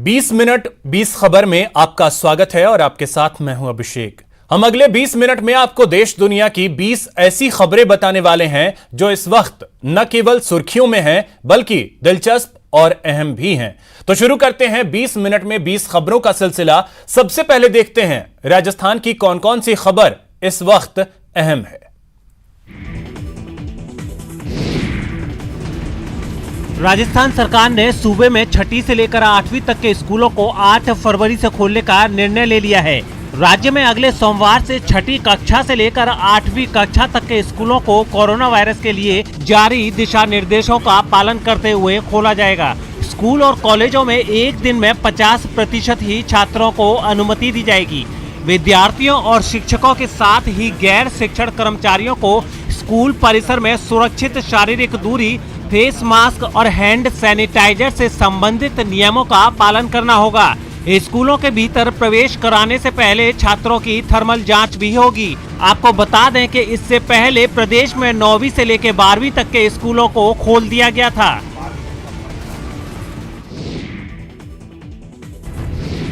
20 minute 20 खबर में आपका स्वागत है और आपके साथ मैं हूं अभिषेक। हम अगले 20 मिनट में आपको देश दुनिया की 20 ऐसी खबरें बताने वाले हैं जो इस वक्त न केवल सुर्खियों में हैं बल्कि दिलचस्प और अहम भी हैं। तो शुरू करते हैं 20 मिनट में 20 खबरों का सिलसिला। सबसे पहले देखते हैं राजस्थान की कौन कौन सी खबर इस वक्त अहम है। राजस्थान सरकार ने सूबे में छठी से लेकर 8वीं तक के स्कूलों को 8 फरवरी से खोलने का निर्णय ले लिया है। राज्य में अगले सोमवार से छठी कक्षा से लेकर 8वीं कक्षा तक के स्कूलों को कोरोना वायरस के लिए जारी दिशा निर्देशों का पालन करते हुए खोला जाएगा। स्कूल और कॉलेजों में एक दिन में 50% ही छात्रों को अनुमति दी जाएगी। विद्यार्थियों और शिक्षकों के साथ ही गैर शिक्षण कर्मचारियों को स्कूल परिसर में सुरक्षित शारीरिक दूरी, फेस मास्क और हैंड सैनिटाइजर से संबंधित नियमों का पालन करना होगा। स्कूलों के भीतर प्रवेश कराने से पहले छात्रों की थर्मल जांच भी होगी। आपको बता दें कि इससे पहले प्रदेश में 9वीं से लेकर 12वीं तक के स्कूलों को खोल दिया गया था।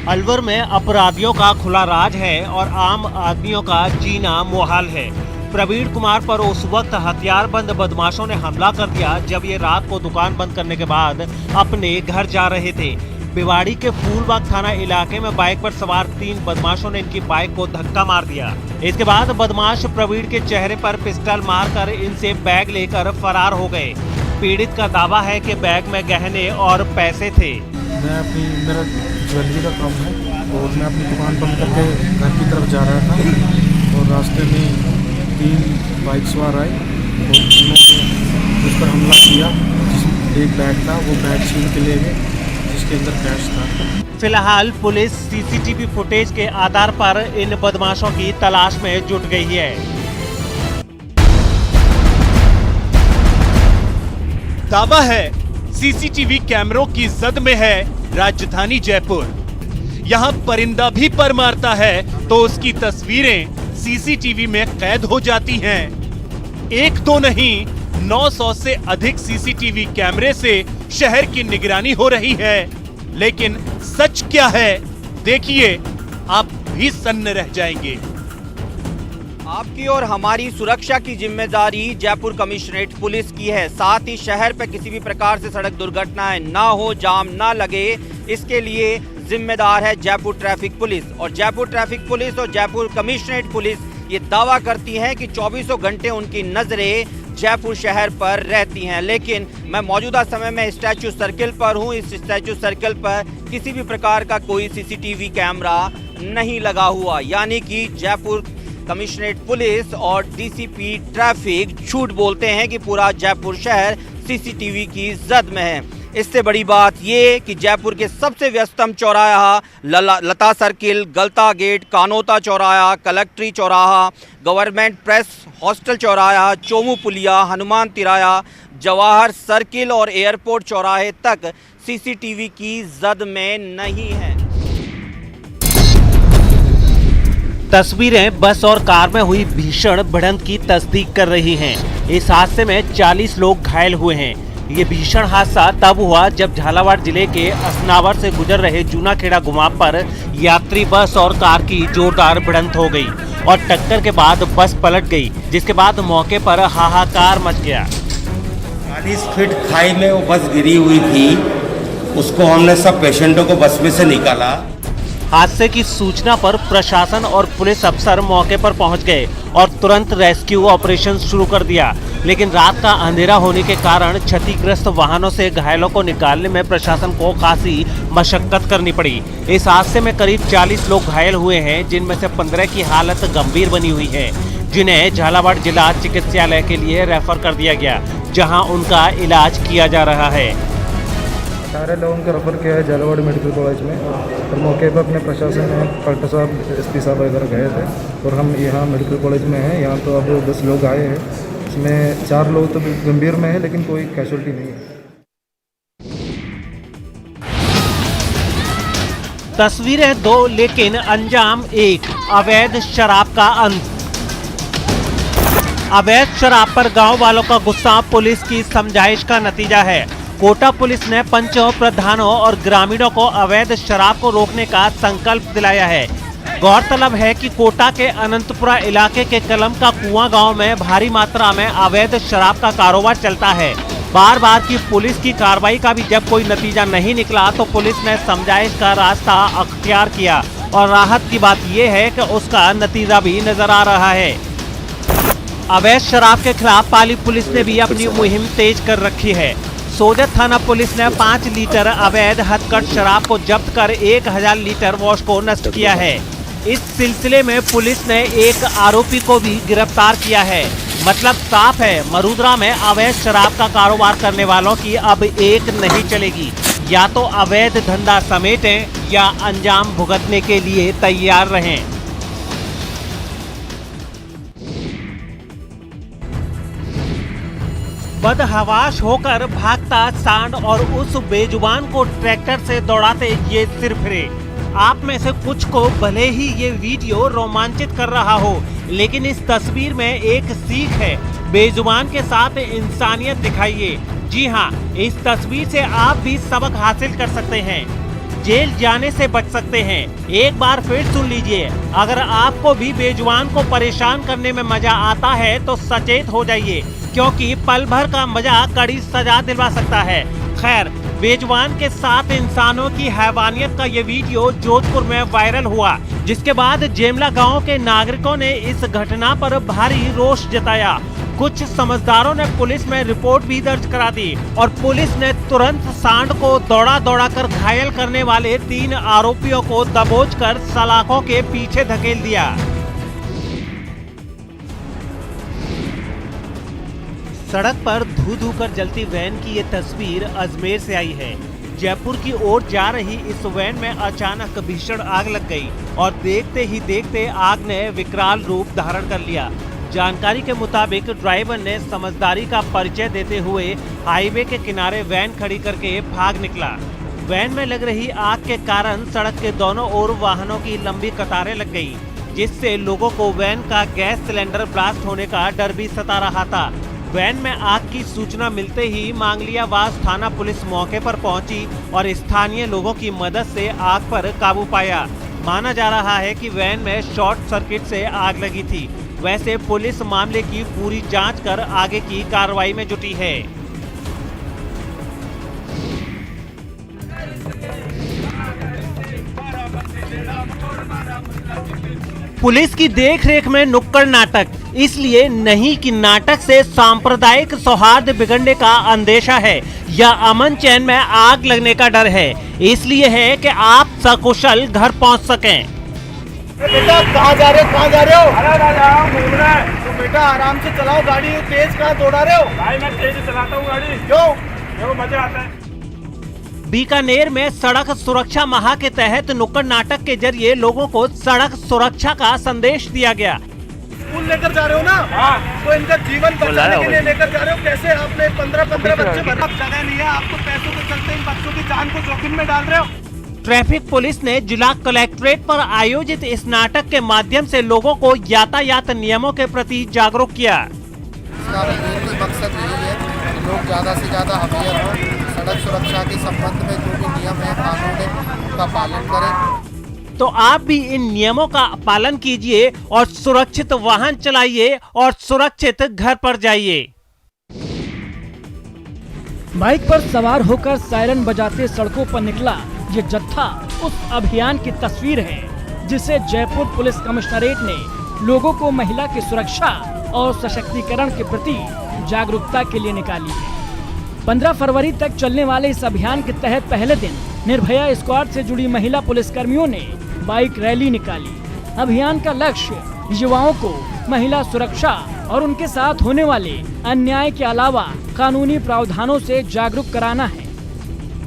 अलवर में अपराधियों का खुला राज है और आम आदमियों का जीना मुहाल है। प्रवीण कुमार पर उस वक्त हथियारबंद बदमाशों ने हमला कर दिया जब ये रात को दुकान बंद करने के बाद अपने घर जा रहे थे। भिवाड़ी के फूलबाग थाना इलाके में बाइक पर सवार 3 बदमाशों ने इनकी बाइक को धक्का मार दिया। इसके बाद बदमाश प्रवीण के चेहरे पर पिस्टल मारकर इनसे बैग लेकर फरार हो गए। पीड़ित का दावा है कि बैग में गहने और पैसे थे। मेरा ज्वेलरी का काम है और मैं अपनी दुकान बंद करके घर की तरफ जा रहा था और रास्ते में 3 बाइक सवार आए और उन्होंने उस पर हमला किया। एक बैग था, वो बैग छीन के ले गए जिसके अंदर कैश था। फिलहाल पुलिस सीसीटीवी फुटेज के आधार पर इन बदमाशों की तलाश में जुट गई है। दावा है सीसीटीवी कैमरों की जद में है राजधानी जयपुर। यहां परिंदा भी पर मारता है तो उसकी तस्वीरें सीसीटीवी में कैद हो जाती हैं। एक तो नहीं, 900 से अधिक सीसीटीवी कैमरे से शहर की निगरानी हो रही है। लेकिन सच क्या है, देखिए, आप भी सन्न रह जाएंगे। आपकी और हमारी सुरक्षा की जिम्मेदारी जयपुर कमिश्नरेट पुलिस की है। साथ ही शहर पर किसी भी प्रकार से सड़क दुर्घटनाएं ना हो, जाम ना लगे, इसके लिए जिम्मेदार है जयपुर ट्रैफिक पुलिस। और जयपुर ट्रैफिक पुलिस और जयपुर कमिश्नरेट पुलिस ये दावा करती हैं कि 24 घंटे उनकी नजरें जयपुर शहर पर रहती हैं। लेकिन मैं मौजूदा समय में स्टैचू सर्किल पर हूं। इस स्टैचू सर्किल पर किसी भी प्रकार का कोई सीसीटीवी कैमरा नहीं लगा हुआ, यानी कि जयपुर कमिश्नरेट पुलिस और डीसीपी ट्रैफिक झूठ बोलते हैं कि पूरा जयपुर शहर सीसीटीवी की जद में है। इससे बड़ी बात ये कि जयपुर के सबसे व्यस्तम चौराहा लता सर्किल, गलता गेट, कानोता चौराहा, कलेक्ट्री चौराहा, गवर्नमेंट प्रेस हॉस्टल चौराहा, चोमू पुलिया, हनुमान तिराया, जवाहर सर्किल और एयरपोर्ट चौराहे तक सीसीटीवी की जद में नहीं है। तस्वीरें बस और कार में हुई भीषण भिड़ंत की तस्दीक कर रही हैं। इस हादसे में 40 लोग घायल हुए हैं। ये भीषण हादसा तब हुआ जब झालावाड़ जिले के असनावर से गुजर रहे जूनाखेड़ा घुमाव पर यात्री बस और कार की जोरदार भिड़ंत हो गई और टक्कर के बाद बस पलट गई, जिसके बाद मौके पर हाहाकार मच गया। 40 फीट खाई में वो बस गिरी हुई थी। उसको हमने सब पेशेंटों को बस में से निकाला। हादसे की सूचना पर प्रशासन और पुलिस अफसर मौके पर पहुंच गए और तुरंत रेस्क्यू ऑपरेशन शुरू कर दिया। लेकिन रात का अंधेरा होने के कारण क्षतिग्रस्त वाहनों से घायलों को निकालने में प्रशासन को खासी मशक्कत करनी पड़ी। इस हादसे में करीब 40 लोग घायल हुए हैं, जिनमें से 15 की हालत गंभीर बनी हुई है, जिन्हें झालावाड़ जिला चिकित्सालय के लिए रेफर कर दिया गया, जहाँ उनका इलाज किया जा रहा है। 18 लोगों को रेफर किया है झालावाड़ मेडिकल कॉलेज में और मौके पर अपने प्रशासन में कलेक्टर साहब, एसपी साहब वगैरह गए थे और हम यहाँ मेडिकल कॉलेज में हैं। यहाँ तो अब 10 लोग आए हैं, इसमें 4 लोग तो गंभीर में है लेकिन कोई कैजुअल्टी नहीं है। तस्वीरें 2 लेकिन अंजाम एक। अवैध शराब का अंत। अवैध शराब पर गांव वालों का गुस्सा पुलिस की समझाइश का नतीजा है। कोटा पुलिस ने पंचों, प्रधानों और ग्रामीणों को अवैध शराब को रोकने का संकल्प दिलाया है। गौरतलब है कि कोटा के अनंतपुरा इलाके के कलम का कुआं गांव में भारी मात्रा में अवैध शराब का कारोबार चलता है। बार बार की पुलिस की कार्रवाई का भी जब कोई नतीजा नहीं निकला तो पुलिस ने समझाइश का रास्ता अख्तियार किया और राहत की बात यह है कि उसका नतीजा भी नजर आ रहा है। अवैध शराब के खिलाफ पाली पुलिस ने भी अपनी मुहिम तेज कर रखी है। सोजत थाना पुलिस ने 5 लीटर अवैध हथकढ़ शराब को जब्त कर 1000 लीटर वॉश को नष्ट किया है। इस सिलसिले में पुलिस ने एक आरोपी को भी गिरफ्तार किया है। मतलब साफ है, मरूदरा में अवैध शराब का कारोबार करने वालों की अब एक नहीं चलेगी। या तो अवैध धंधा समेटें या अंजाम भुगतने के लिए तैयार रहें। बदहवास होकर भागता सांड और उस बेजुबान को ट्रैक्टर से दौड़ाते ये सिर फिरे। आप में से कुछ को भले ही ये वीडियो रोमांचित कर रहा हो, लेकिन इस तस्वीर में एक सीख है। बेजुबान के साथ इंसानियत दिखाइए। जी हाँ, इस तस्वीर से आप भी सबक हासिल कर सकते हैं, जेल जाने से बच सकते हैं। एक बार फिर सुन लीजिए, अगर आपको भी बेजुबान को परेशान करने में मजा आता है तो सचेत हो जाइए, क्योंकि पल भर का मजा कड़ी सजा दिलवा सकता है। खैर, बेजुबान के साथ इंसानों की हैवानियत का ये वीडियो जोधपुर में वायरल हुआ, जिसके बाद जेमला गांव के नागरिकों ने इस घटना पर भारी रोष जताया। कुछ समझदारों ने पुलिस में रिपोर्ट भी दर्ज करा दी और पुलिस ने तुरंत सांड को दौड़ा कर घायल करने वाले 3 आरोपियों को दबोचकर सलाखों के पीछे धकेल दिया। सड़क पर धू कर जलती वैन की ये तस्वीर अजमेर से आई है। जयपुर की ओर जा रही इस वैन में अचानक भीषण आग लग गई और देखते ही देखते आग ने विकराल रूप धारण कर लिया। जानकारी के मुताबिक ड्राइवर ने समझदारी का परिचय देते हुए हाईवे के किनारे वैन खड़ी करके भाग निकला। वैन में लग रही आग के कारण सड़क के दोनों ओर वाहनों की लंबी कतारें लग गई, जिससे लोगों को वैन का गैस सिलेंडर ब्लास्ट होने का डर भी सता रहा था। वैन में आग की सूचना मिलते ही मांगलियावास थाना पुलिस मौके पर पहुंची और स्थानीय लोगों की मदद से आग पर काबू पाया। माना जा रहा है कि वैन में शॉर्ट सर्किट से आग लगी थी। वैसे पुलिस मामले की पूरी जांच कर आगे की कार्रवाई में जुटी है। पुलिस की देखरेख में नुक्कड़ नाटक, इसलिए नहीं कि नाटक से सांप्रदायिक सौहार्द बिगड़ने का अंदेशा है या अमन चैन में आग लगने का डर है। इसलिए है कि आप सकुशल घर पहुंच सकें। बेटा कहाँ जा रहे हो, कहाँ जा रहे हो? तो बेटा आराम से चलाओ गाड़ी, तेज कहाँ दौड़ा रहे हो? भाई मैं तेज चलाता हूँ गाड़ी। क्यों? मजा आता है। बीकानेर में सड़क सुरक्षा माह के तहत नुक्कड़ नाटक के जरिए लोगों को सड़क सुरक्षा का संदेश दिया गया। स्कूल लेकर जा रहे हो ना? हाँ। तो इनका जीवन बचाने के लिए लेकर जा रहे हो। कैसे आपने 15 बच्चे भरे? अब जगह नहीं है, आपको पैसों के चलते इन बच्चों की जान को जोखिम में डाल रहे हो। ट्रैफिक पुलिस ने जिला कलेक्ट्रेट पर आयोजित इस नाटक के माध्यम से लोगों को यातायात नियमों के प्रति जागरूक किया। इसका मकसद यही है कि लोग ज़्यादा से ज़्यादा अवेयर हो, सड़क सुरक्षा के संबंध में जो भी नियम है, कानून है, उनका पालन करें। तो आप भी इन नियमों का पालन कीजिए और सुरक्षित वाहन चलाइए और सुरक्षित घर पर जाइए। बाइक पर सवार होकर सायरन बजाते सड़कों पर निकला ये जत्था उस अभियान की तस्वीर है जिसे जयपुर पुलिस कमिश्नरेट ने लोगों को महिला की सुरक्षा और सशक्तिकरण के प्रति जागरूकता के लिए निकाली है। 15 फरवरी तक चलने वाले इस अभियान के तहत पहले दिन निर्भया स्क्वाड से जुड़ी महिला पुलिसकर्मियों ने बाइक रैली निकाली। अभियान का लक्ष्य युवाओं को महिला सुरक्षा और उनके साथ होने वाले अन्याय के अलावा कानूनी प्रावधानों से जागरूक कराना है।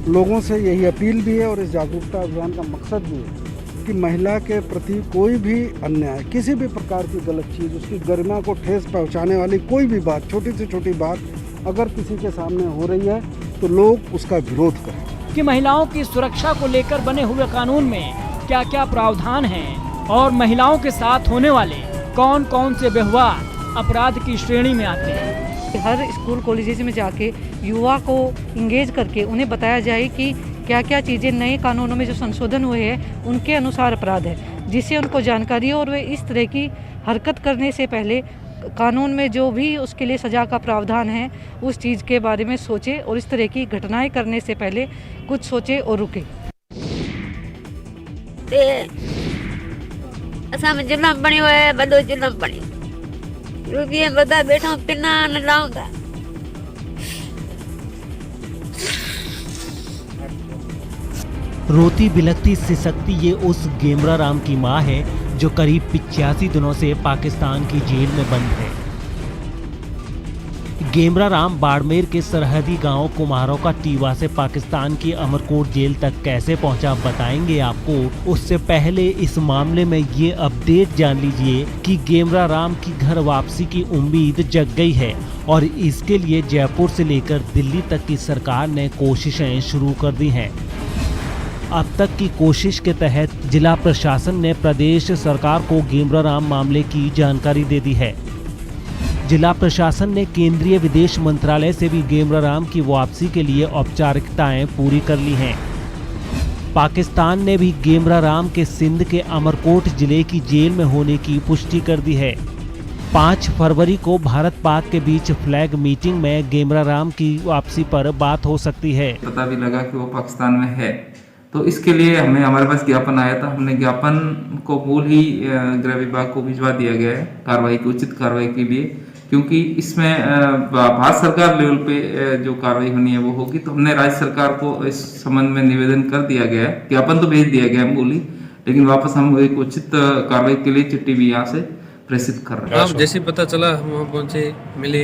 लोगों से यही अपील भी है और इस जागरूकता अभियान का मकसद भी है कि महिला के प्रति कोई भी अन्याय, किसी भी प्रकार की गलत चीज़, उसकी गरिमा को ठेस पहुंचाने वाली कोई भी बात, छोटी से छोटी बात अगर किसी के सामने हो रही है तो लोग उसका विरोध करें। कि महिलाओं की सुरक्षा को लेकर बने हुए कानून में क्या क्या प्रावधान हैं और महिलाओं के साथ होने वाले कौन कौन से व्यवहार अपराध की श्रेणी में आते हैं। हर स्कूल कॉलेजेस में जाके युवा को इंगेज करके उन्हें बताया जाए कि क्या क्या चीज़ें नए कानूनों में जो संशोधन हुए हैं उनके अनुसार अपराध है, जिससे उनको जानकारी हो और वे इस तरह की हरकत करने से पहले कानून में जो भी उसके लिए सज़ा का प्रावधान है उस चीज़ के बारे में सोचे और इस तरह की घटनाएं करने से पहले कुछ सोचे और रुके। असां में जुलम बणियो है, बदो जुलम बणियो रुपये बदा बैठा पिना न लाऊंगा। रोती बिलखती सिसकती ये उस गेमरा राम की मां है जो करीब 85 दिनों से पाकिस्तान की जेल में बंद है। गेमरा राम बाड़मेर के सरहदी गांव कुम्हारों का टीवा से पाकिस्तान की अमरकोट जेल तक कैसे पहुंचा बताएंगे आपको। उससे पहले इस मामले में ये अपडेट जान लीजिए कि गेमरा राम की घर वापसी की उम्मीद जग गई है और इसके लिए जयपुर से लेकर दिल्ली तक की सरकार ने कोशिशें शुरू कर दी हैं। अब तक की कोशिश के तहत जिला प्रशासन ने प्रदेश सरकार को गेमरा राम मामले की जानकारी दे दी है। जिला प्रशासन ने केंद्रीय विदेश मंत्रालय से भी गेमरा राम की वापसी के लिए औपचारिकताएं पूरी कर ली हैं। पाकिस्तान ने भी गेमरा राम के सिंध के अमरकोट जिले की जेल में होने की पुष्टि कर दी है। 5 फरवरी को भारत पाक के बीच फ्लैग मीटिंग में गेमरा राम की वापसी पर बात हो सकती है। पता भी लगा कि वो पाकिस्तान में है, तो इसके लिए हमारे पास ज्ञापन आया था। हमने ज्ञापन को मूल ही गृह विभाग को भिजवा दिया गया है कार्रवाई की, उचित कार्रवाई के लिए, क्योंकि इसमें भारत सरकार लेवल पे जो कार्रवाई होनी है वो होगी। तो हमने राज्य सरकार को इस संबंध में निवेदन कर दिया गया है, ज्ञापन तो भेज दिया गया है मूल ही, लेकिन वापस हम एक उचित कार्रवाई के लिए चिट्ठी भी यहाँ से प्रेषित कर रहे हैं। जैसे पता चला हम वहाँ पहुँचे, मिले,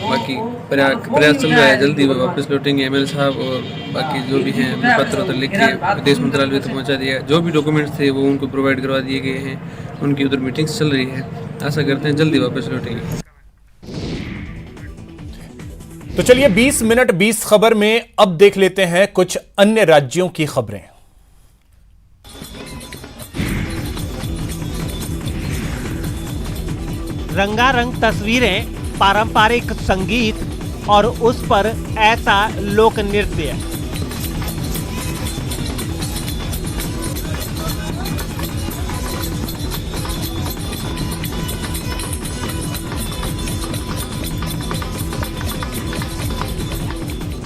बाकी प्रयास चल रहा है, जल्दी वापस लौटेंगे। एमएलए साहब और बाकी जो भी हैं पत्र तो लिख के विदेश मंत्रालय तक पहुँचा दिया। जो भी डॉक्यूमेंट्स थे वो उनको प्रोवाइड करवा दिए गए हैं। उनकी उधर मीटिंग्स चल रही है, आशा करते हैं जल्दी वापस लौटेंगे। तो चलिए 20 मिनट 20 खबर में अब देख लेते हैं कुछ अन्य राज्यों की खबरें। रंगारंग तस्वीरें, पारंपरिक संगीत और उस पर ऐसा लोक नृत्य।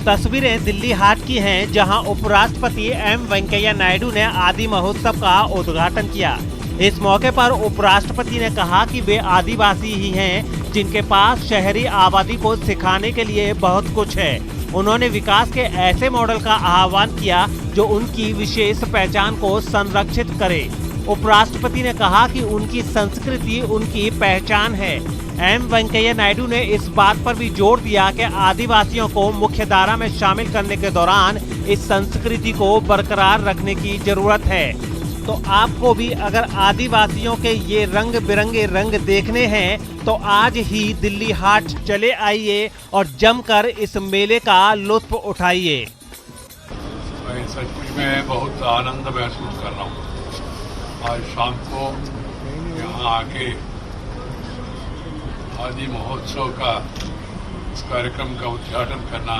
तस्वीरें दिल्ली हाट की हैं, जहां उपराष्ट्रपति एम वेंकैया नायडू ने आदि महोत्सव का उद्घाटन किया। इस मौके पर उपराष्ट्रपति ने कहा कि वे आदिवासी ही हैं जिनके पास शहरी आबादी को सिखाने के लिए बहुत कुछ है। उन्होंने विकास के ऐसे मॉडल का आह्वान किया जो उनकी विशेष पहचान को संरक्षित करे। उपराष्ट्रपति ने कहा कि उनकी संस्कृति उनकी पहचान है। एम वेंकैया नायडू ने इस बात पर भी जोर दिया कि आदिवासियों को मुख्यधारा में शामिल करने के दौरान इस संस्कृति को बरकरार रखने की जरूरत है। तो आपको भी अगर आदिवासियों के ये रंग बिरंगे रंग देखने हैं तो आज ही दिल्ली हाट चले आइए और जमकर इस मेले का लुत्फ उठाइए। सचमुच में बहुत आनंद महसूस कर रहा हूँ। आज शाम को यहाँ आके आदि महोत्सव का इस कार्यक्रम का उद्घाटन करना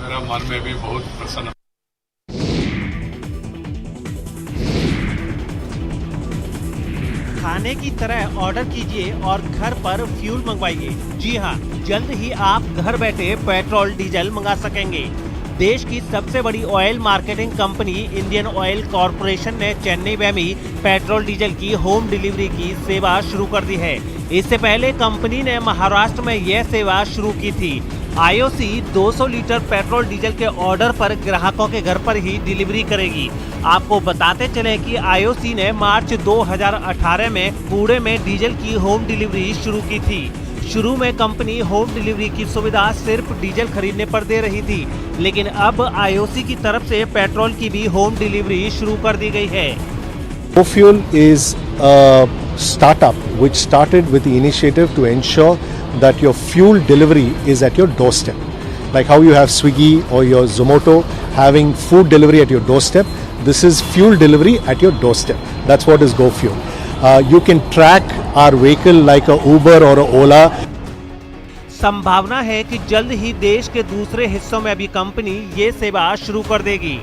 मेरा मन में भी बहुत प्रसन्न। खाने की तरह ऑर्डर कीजिए और घर पर फ्यूल मंगवाइए। जी हां, जल्द ही आप घर बैठे पेट्रोल डीजल मंगा सकेंगे। देश की सबसे बड़ी oil marketing company Indian oil corporation ने चेन्नई में भी पेट्रोल डीजल की होम डिलीवरी की सेवा शुरू कर दी है। इससे पहले कंपनी ने महाराष्ट्र में यह सेवा शुरू की थी। आईओसी 200 लीटर पेट्रोल डीजल के ऑर्डर पर ग्राहकों के घर पर ही डिलीवरी करेगी। आपको बताते चले कि आईओसी ने मार्च 2018 में पुणे में डीजल की होम डिलीवरी शुरू की थी। शुरू में कंपनी होम डिलीवरी की सुविधा सिर्फ डीजल खरीदने पर दे रही थी, लेकिन अब आईओसी की तरफ से पेट्रोल की भी होम डिलीवरी शुरू कर दी गई है। GoFuel is a startup which started with the initiative to ensure that your fuel delivery is at your doorstep. Like how you have Swiggy or your Zomato having food delivery at your doorstep, this is fuel delivery at your doorstep. That's what is GoFuel. You can track our vehicle like a Uber or a Ola. संभावना है कि जल्द ही देश के दूसरे हिस्सों में भी कंपनी ये सेवा शुरू कर देगी।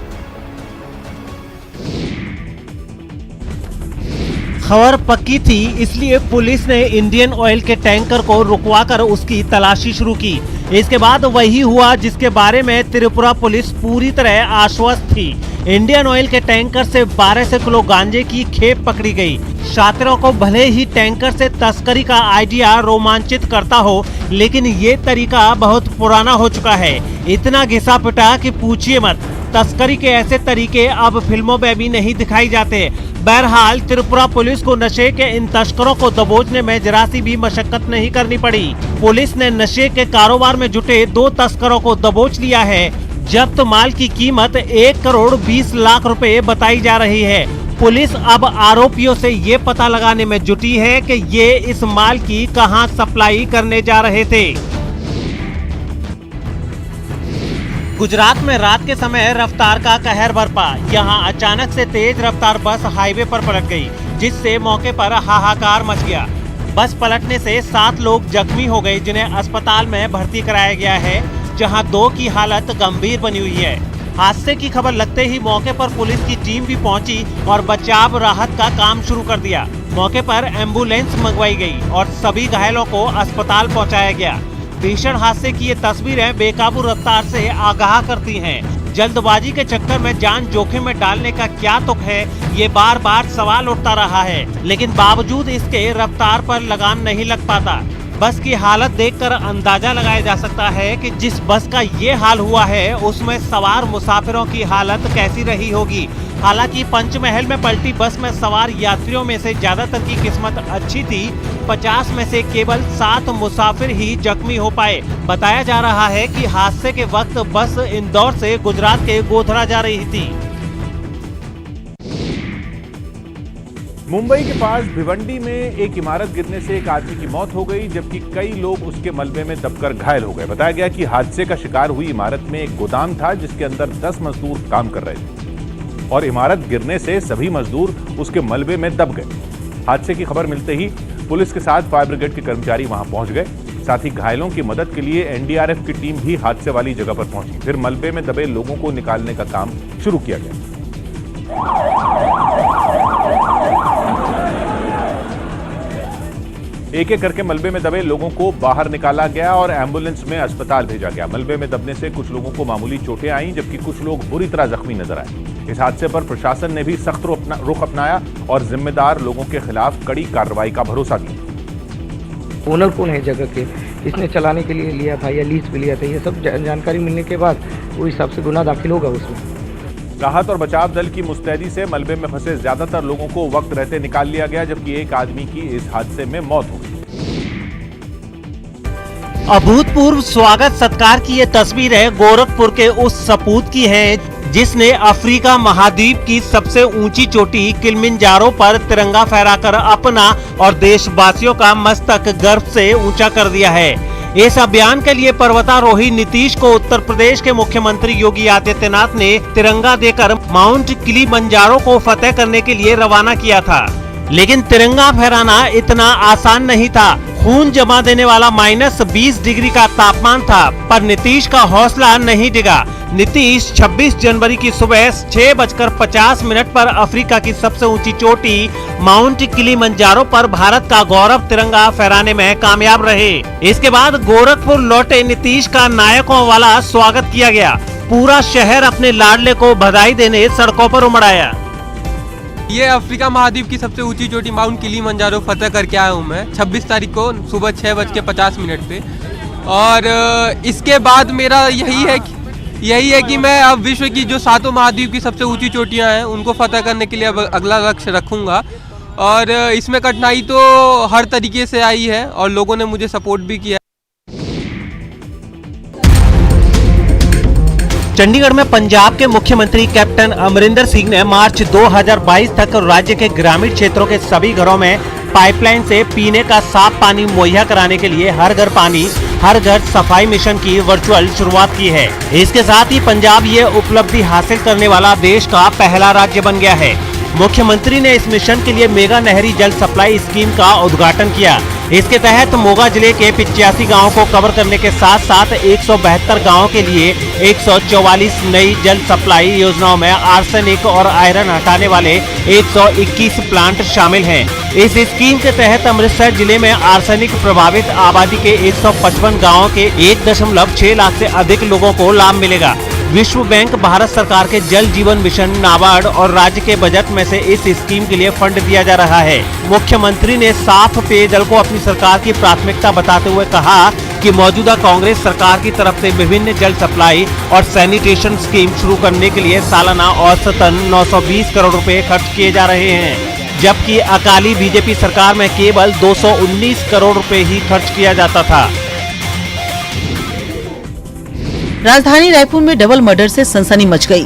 खबर पक्की थी, इसलिए पुलिस ने इंडियन ऑयल के टैंकर को रुकवाकर उसकी तलाशी शुरू की। इसके बाद वही हुआ जिसके बारे में त्रिपुरा पुलिस पूरी तरह आश्वस्त थी। इंडियन ऑयल के टैंकर से 1200 किलो गांजे की खेप पकड़ी गई। छात्रों को भले ही टैंकर से तस्करी का आइडिया रोमांचित करता हो, लेकिन ये तरीका बहुत पुराना हो चुका है। इतना घिसा पिटा कि पूछिए मत। तस्करी के ऐसे तरीके अब फिल्मों में भी नहीं दिखाई जाते। बहरहाल त्रिपुरा पुलिस को नशे के इन तस्करों को दबोचने में जरा सी भी मशक्कत नहीं करनी पड़ी। पुलिस ने नशे के कारोबार में जुटे 2 तस्करों को दबोच लिया है। जब्त माल की कीमत 1 करोड़ 20 लाख रुपए बताई जा रही है। पुलिस अब आरोपियों से ये पता लगाने में जुटी है कि ये इस माल की कहां सप्लाई करने जा रहे थे। गुजरात में रात के समय रफ्तार का कहर बरपा। यहां अचानक से तेज रफ्तार बस हाईवे पर पलट गई, जिससे मौके पर हाहाकार मच गया। बस पलटने से 7 लोग जख्मी हो गए, जिन्हें अस्पताल में भर्ती कराया गया है, जहां 2 की हालत गंभीर बनी हुई है। हादसे की खबर लगते ही मौके पर पुलिस की टीम भी पहुंची और बचाव राहत का काम शुरू कर दिया। मौके पर एम्बुलेंस मंगवाई गई और सभी घायलों को अस्पताल पहुंचाया गया। भीषण हादसे की ये तस्वीरें बेकाबू रफ्तार से आगाह करती हैं। जल्दबाजी के चक्कर में जान जोखिम में डालने का क्या तुक है, ये बार बार सवाल उठता रहा है, लेकिन बावजूद इसके रफ्तार पर लगाम नहीं लग पाता। बस की हालत देखकर अंदाजा लगाया जा सकता है कि जिस बस का ये हाल हुआ है, उसमें सवार मुसाफिरों की हालत कैसी रही होगी। हालांकि पंचमहल में पलटी बस में सवार यात्रियों में से ज्यादातर की किस्मत अच्छी थी। 50 में से केवल 7 मुसाफिर ही जख्मी हो पाए। बताया जा रहा है कि हादसे के वक्त बस इंदौर से गुजरात के गोधरा जा रही थी। मुंबई के पास भिवंडी में एक इमारत गिरने से एक आदमी की मौत हो गई, जबकि कई लोग उसके मलबे में दबकर घायल हो गए। बताया गया कि हादसे का शिकार हुई इमारत में एक गोदाम था, जिसके अंदर 10 मजदूर काम कर रहे थे और इमारत गिरने से सभी मजदूर उसके मलबे में दब गए। हादसे की खबर मिलते ही पुलिस के साथ फायर ब्रिगेड के कर्मचारी वहां पहुंच गए। साथ ही घायलों की मदद के लिए एनडीआरएफ की टीम भी हादसे वाली जगह पर पहुंची। फिर मलबे में दबे लोगों को निकालने का काम शुरू किया गया। एक एक करके मलबे में दबे लोगों को बाहर निकाला गया और एम्बुलेंस में अस्पताल भेजा गया। मलबे में दबने से कुछ लोगों को मामूली चोटें आईं, जबकि कुछ लोग बुरी तरह जख्मी नजर आए। इस हादसे पर प्रशासन ने भी सख्त रुख अपनाया और जिम्मेदार लोगों के खिलाफ कड़ी कार्रवाई का भरोसा दिया। ओनर कौन है जगह के, इसने चलाने के लिए लिया था या लीज पे लिया था, ये सब जानकारी मिलने के बाद वो हिसाब से गुनाह दाखिल होगा उसमें। राहत और बचाव दल की मुस्तैदी से मलबे में फंसे ज्यादातर लोगों को वक्त रहते निकाल लिया गया, जबकि एक आदमी की इस हादसे में मौत हो गई। अभूतपूर्व स्वागत सत्कार की ये तस्वीरें गोरखपुर के उस सपूत की है जिसने अफ्रीका महाद्वीप की सबसे ऊंची चोटी किलिमंजारो पर तिरंगा फहराकर अपना और देशवासियों का मस्तक गर्व से ऊंचा कर दिया है। इस अभियान के लिए पर्वतारोही नीतीश को उत्तर प्रदेश के मुख्यमंत्री योगी आदित्यनाथ ने तिरंगा देकर माउंट किलिमंजारो को फतेह करने के लिए रवाना किया था। लेकिन तिरंगा फहराना इतना आसान नहीं था। खून जमा देने वाला -20 डिग्री का तापमान था, पर नीतीश का हौसला नहीं डिगा। नीतीश 26 जनवरी की सुबह 6:50 पर अफ्रीका की सबसे ऊंची चोटी माउंट किलिमंजारो पर भारत का गौरव तिरंगा फहराने में कामयाब रहे। इसके बाद गोरखपुर लौटे नीतीश का नायकों वाला स्वागत किया गया। पूरा शहर अपने लाडले को बधाई देने सड़कों पर उमड़ आया। ये अफ्रीका महाद्वीप की सबसे ऊंची चोटी माउंट किलिमंजारो फतेह करके आया हूँ मैं 26 तारीख को सुबह 6:50 पे। और इसके बाद मेरा यही है कि मैं अब विश्व की जो 7 महाद्वीप की सबसे ऊंची चोटियां हैं उनको फतेह करने के लिए अब अगला लक्ष्य रखूंगा। और इसमें कठिनाई तो हर तरीके से आई है और लोगों ने मुझे सपोर्ट भी किया। चंडीगढ़ में पंजाब के मुख्यमंत्री कैप्टन अमरिंदर सिंह ने मार्च 2022 तक राज्य के ग्रामीण क्षेत्रों के सभी घरों में पाइपलाइन से पीने का साफ पानी मुहैया कराने के लिए हर घर पानी हर घर सफाई मिशन की वर्चुअल शुरुआत की है। इसके साथ ही पंजाब ये उपलब्धि हासिल करने वाला देश का पहला राज्य बन गया है। मुख्यमंत्री ने इस मिशन के लिए मेगा नहरी जल सप्लाई स्कीम का उद्घाटन किया। इसके तहत मोगा जिले के 85 गांवों को कवर करने के साथ साथ 172 गांवों के लिए 144 नई जल सप्लाई योजनाओं में आर्सेनिक और आयरन हटाने वाले 121 प्लांट शामिल हैं। इस स्कीम के तहत अमृतसर जिले में आर्सेनिक प्रभावित आबादी के 155 गाँव के 1.6 लाख से अधिक लोगों को लाभ मिलेगा। विश्व बैंक, भारत सरकार के जल जीवन मिशन, नाबार्ड और राज्य के बजट में से इस स्कीम के लिए फंड दिया जा रहा है। मुख्यमंत्री ने साफ पेयजल को अपनी सरकार की प्राथमिकता बताते हुए कहा कि मौजूदा कांग्रेस सरकार की तरफ से विभिन्न जल सप्लाई और सैनिटेशन स्कीम शुरू करने के लिए सालाना औसतन 920 करोड़ रुपए खर्च किए जा रहे हैं, जबकि अकाली बीजेपी सरकार में केवल 219 करोड़ रुपए ही खर्च किया जाता था। राजधानी रायपुर में डबल मर्डर से सनसनी मच गई।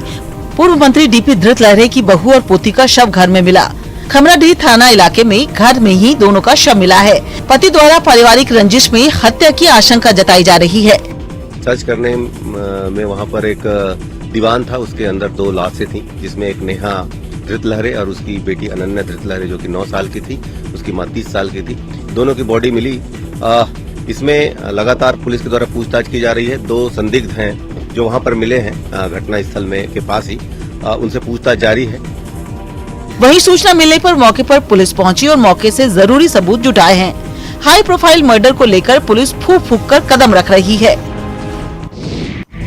पूर्व मंत्री डीपी धृतलहरे की बहू और पोती का शव घर में मिला। खमराडीह थाना इलाके में घर में ही दोनों का शव मिला है। पति द्वारा पारिवारिक रंजिश में हत्या की आशंका जताई जा रही है। सर्च करने में वहां पर एक दीवान था, उसके अंदर 2 लाशें थी, जिसमें एक नेहा धृतलहरे और उसकी बेटी अनन्या धृतलहरे जो कि 9 साल की थी, उसकी मां 30 साल की थी। दोनों की बॉडी मिली। इसमें लगातार पुलिस के द्वारा पूछताछ की जा रही है। 2 संदिग्ध हैं जो वहां पर मिले हैं घटना स्थल में के पास ही, उनसे पूछताछ जारी है। वहीं सूचना मिलने पर मौके पर पुलिस पहुंची और मौके से जरूरी सबूत जुटाए हैं। हाई प्रोफाइल मर्डर को लेकर पुलिस फूंक फूंक कर कदम रख रही है।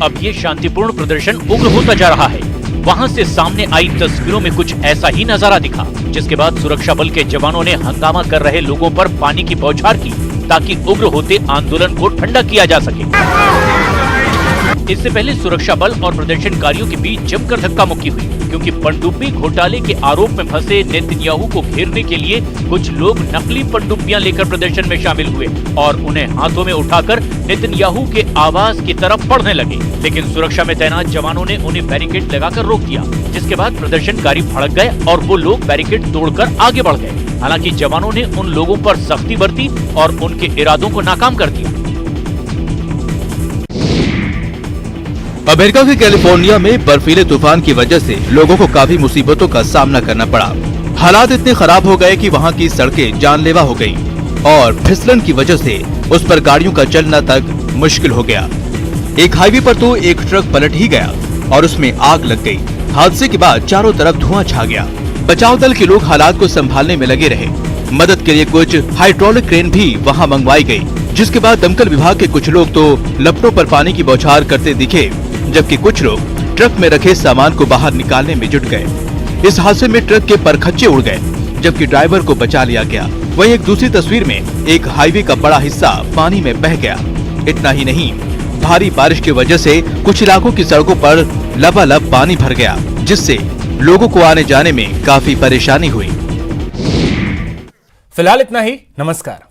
अब ये शांतिपूर्ण प्रदर्शन उग्र होता जा रहा है। वहां से सामने आई तस्वीरों में कुछ ऐसा ही नजारा दिखा, जिसके बाद सुरक्षा बल के जवानों ने हंगामा कर रहे लोगों पर पानी की बौछार की ताकि उग्र होते आंदोलन को ठंडा किया जा सके। इससे पहले सुरक्षा बल और प्रदर्शनकारियों के बीच जमकर धक्का मुक्की हुई, क्योंकि पनडुब्बी घोटाले के आरोप में फंसे नेतन्याहू को घेरने के लिए कुछ लोग नकली पनडुब्बियां लेकर प्रदर्शन में शामिल हुए और उन्हें हाथों में उठाकर नेतन्याहू के आवास की तरफ बढ़ने लगे। लेकिन सुरक्षा में तैनात जवानों ने उन्हें बैरिकेड लगाकर रोक दिया, जिसके बाद प्रदर्शनकारी भड़क गए और वो लोग बैरिकेड तोड़कर आगे बढ़ गए। हालांकि जवानों ने उन लोगों पर सख्ती बरती और उनके इरादों को नाकाम कर दिया। अमेरिका के कैलिफोर्निया में बर्फीले तूफान की वजह से लोगों को काफी मुसीबतों का सामना करना पड़ा। हालात इतने खराब हो गए कि वहां की सड़कें जानलेवा हो गईं और फिसलन की वजह से उस पर गाड़ियों का चलना तक मुश्किल हो गया। एक हाईवे पर तो एक ट्रक पलट ही गया और उसमें आग लग गई। हादसे के बाद चारों तरफ धुआं छा गया। बचाव दल के लोग हालात को संभालने में लगे रहे। मदद के लिए कुछ हाइड्रोलिक क्रेन भी वहां मंगवाई गई, जिसके बाद दमकल विभाग के कुछ लोग तो लपटों पर पानी की बौछार करते दिखे, जबकि कुछ लोग ट्रक में रखे सामान को बाहर निकालने में जुट गए। इस हादसे में ट्रक के परखच्चे उड़ गए, जबकि ड्राइवर को बचा लिया गया। वहीं एक दूसरी तस्वीर में एक हाईवे का बड़ा हिस्सा पानी में बह गया। इतना ही नहीं, भारी बारिश की वजह से कुछ इलाकों की सड़कों पर लबालब पानी भर गया, जिससे लोगों को आने जाने में काफी परेशानी हुई। फिलहाल इतना ही। नमस्कार।